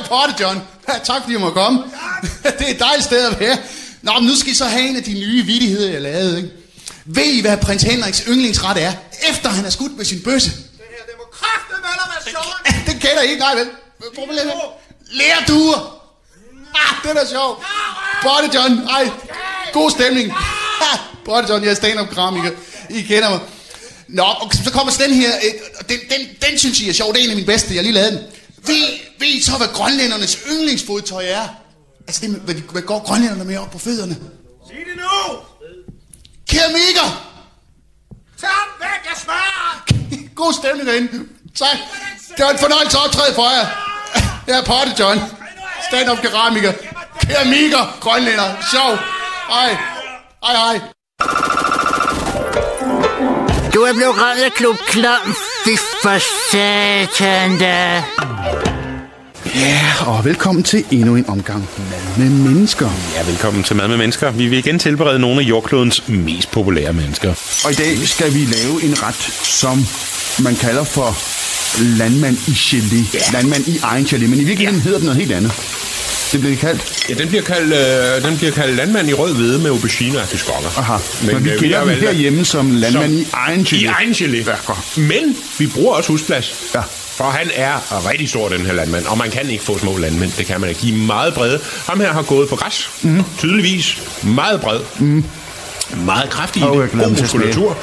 Potte John. Ja, tak fordi jeg må komme. Det er et dejligt sted at være. Nå, men nu skal I så have en af de nye vittigheder, jeg lavede, ikke? Ved I, hvad prins Henriks yndlingsret er, efter han er skudt med sin bøsse? Det her, det må kraftedeme være sjovt. Det kender I ikke, nej vel? Problemet er lærduer. Det er da sjovt. Potte John, ej, god stemning. Potte John, jeg er stand-up-kramiker. I kender mig. Nå, og så kommer så den her, den synes I er sjov, det er en af mine bedste, jeg lige lavede den. Ved I så, hvad grønlændernes yndlingsfodtøj er? Altså det med, hvad går grønlænderne med op på fødderne? Sig det nu! Keramikker! Tag ham væk, jeg smører! God stemning derinde. Tak. Det var en fornøjelse at optræde for jer. Jeg er Potte John. Stand-up keramiker. Keramikker, grønlænder. Sjov. Hej. Hej, hej. Du er blevet radioklub klam. Fy for satan da. Ja, og velkommen til endnu en omgang Mad med Mennesker. Ja, velkommen til Mad med Mennesker. Vi vil igen tilberede nogle af jordklodens mest populære mennesker. Og i dag skal vi lave en ret, som man kalder for landmand i gelé. Ja. Landmand i egen gelé, men i virkeligheden hedder den noget helt andet. Det bliver kaldt? Ja, den bliver kaldt landmand i rød hvede med aubergine og fiskokker. Aha, men vi kender den herhjemme som landmand i egen gelé. I egen gelé. Ja, men vi bruger også husplads. Ja. For han er rigtig stor, den her landmand, og man kan ikke få små landmænd. Det kan man ikke. De er meget brede. Ham her har gået på græs. Tydeligvis meget bred. Meget kraftig i det. God muskulatur.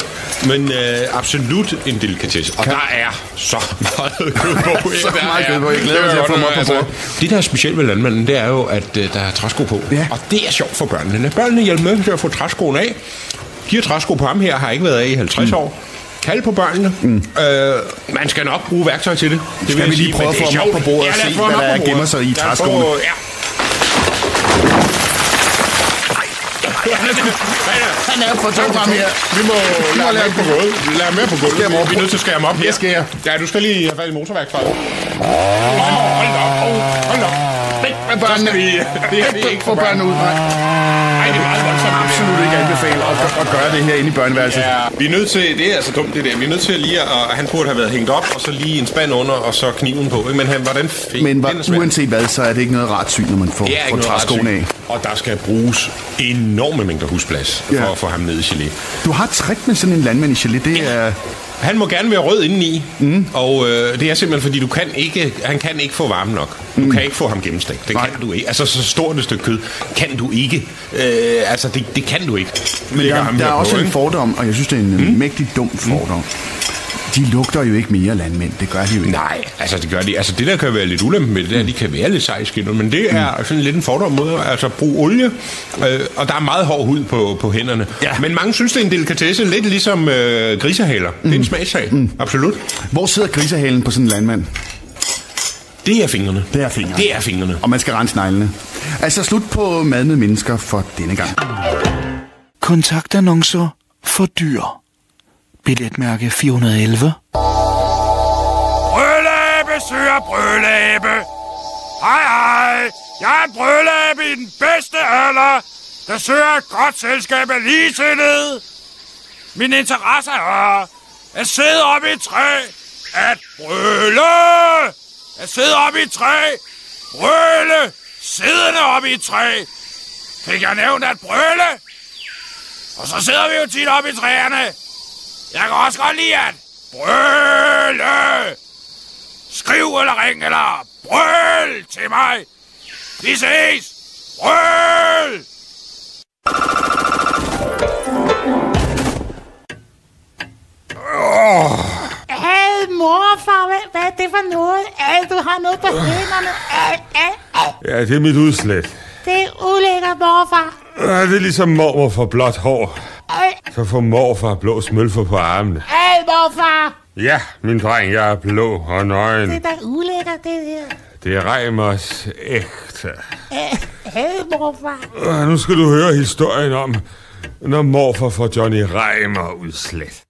Men absolut en delikatesse. Og der er så meget kød på. Så meget kød på. Jeg glæder mig til at få mig på bord. Det, der er specielt ved landmanden, det er jo, at der er træsko på. Ja. Og det er sjovt for børnene. Børnene hjælper med til at få træskoen af. De her træsko på ham her har ikke været af i 50 år. Kald på børnene. Man skal nok bruge værktøj til det. Det skal vi lige prøve at få ham op på bordet og se, hvad der gemmer sig i træskoene. Ja. Han er på to ham her. Vi må lade ham på gulvet. Lad ham mere på gulvet. Vi er nødt til at skære ham op her. Det skal jeg. Ja, du skal lige have fat i motorværksfejl. Hold da op. Hold da op. Væk med børnene. Det er ikke for børnene ud. Nej, det er meget voldsomt. Absolut ikke anbefale at gøre det her inde i børneværelset. Ja, vi er nødt til, det er altså dumt det der. Vi er nødt til lige at han burde have været hængt op, og så lige en spand under, og så kniven på. Men hvordan fik men uanset hvad, så er det ikke noget rart syn, når man får træskoene af. Og der skal bruges enorme mængder husplads for at få ham ned i gelé. Du har trick med sådan en landmand i gelé, det er... Han må gerne være rød indeni, og det er simpelthen fordi han kan ikke få varme nok. Du kan ikke få ham gennemstegt. Det kan du ikke. Altså så stort et stykke kød kan du ikke. Altså det kan du ikke. Men der er også en fordom, og jeg synes det er en mægtig dum fordom. De lugter jo ikke mere landmænd, det gør de jo ikke. Nej, altså det gør de. Altså det der kan være lidt ulempe med det der, de kan være lidt sejskindet, men det er sådan lidt en fordom mod altså bruge olie, og der er meget hård hud på hænderne. Ja. Men mange synes det er en delikatesse, lidt ligesom grisehaler. Det er en smagssag, absolut. Hvor sidder grisehalen på sådan en landmand? Det er fingrene. Det er fingrene. Det er fingrene. Og man skal rense neglene. Altså slut på Mad med Mennesker for denne gang. Kontaktannoncer for dyr. Billetmærke 411. Brølæbe søger brølæbe. Hej hej, jeg er en brølæbe i den bedste alder, der søger et godt selskab af ligesindede. Min interesse er at sidde oppe i et træ, at brøle. At sidde oppe i et træ, brøle, siddende oppe i et træ. Fik jeg nævnt at brøle? Og så sidder vi jo tit oppe i træerne. Jeg kan også godt lide at brøle. Skriv eller ring eller brøl til mig. Vi ses. Brøl! Hey, morfar, hvad er det for noget? Du har noget på hænderne. Ja, det er mit udslæt. Det er ulækkert, morfar. Ja, det er ligesom mormor får blåt hår. Så får morfar blå smølfer på armene. Hey, morfar! Ja, min dreng, jeg er blå og nøgen. Det er da ulækkert, det her. Det er Reimers ægte. Hey, morfar. Nu skal du høre historien om, når morfar får Johnny Reimer udslæt.